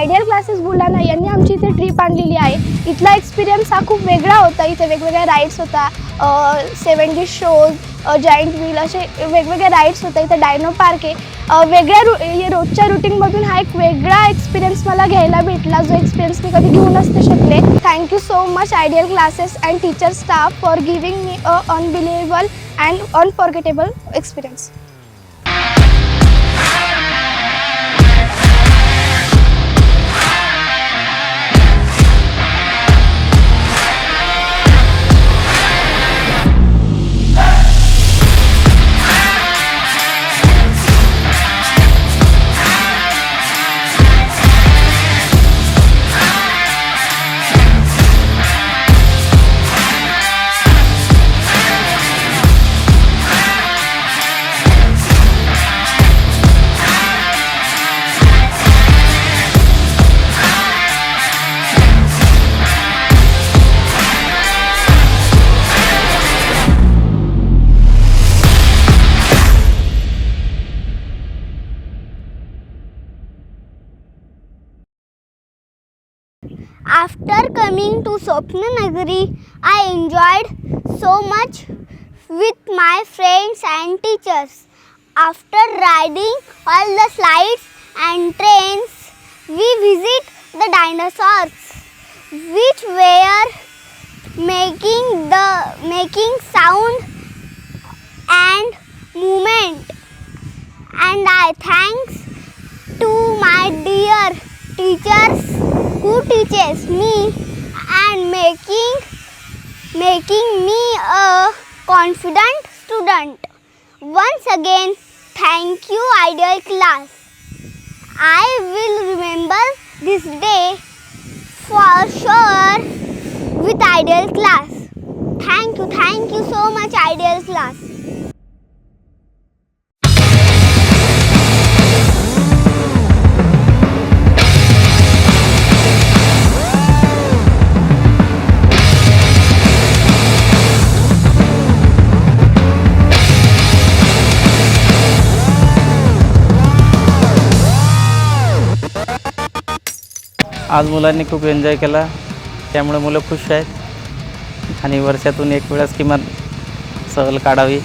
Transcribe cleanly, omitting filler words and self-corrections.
Ideal classes Buldhana यांनी आमची इथे ट्रिप आणलेली आहे। इथला एक्सपिरियन्स हा खूप वेगळा होता। इथे वेगवेगळ्या राईड्स होता, 70 शोज, जायंट व्हील असे वेगवेगळे राईड्स होते। इथे डायनो पार्क आहे। वेगळ्या रोजच्या रुटीनमधून हा एक वेगळा एक्सपिरियन्स मला घ्यायला भेटला, जो एक्सपिरियन्स मी कधी घेऊ नसते शकले। Thank you so much ideal classes and teacher staff for giving me a unbelievable and unforgettable experience. After coming to Swapnanagari, I enjoyed so much with my friends and teachers. After riding all the slides and trains, we visit the dinosaurs, which were making sound and movement. And I thanks to my dear teachers who teaches me and making me a confident student. Once again, thank you Ideal class. I will remember this day for sure with Ideal class. Thank you so much Ideal class. आज मुलांनी खूप enjoy केला, त्यामुळे मुलं खुश आहेत आणि वर्षातून एक वेळेस किमान सहल काढावी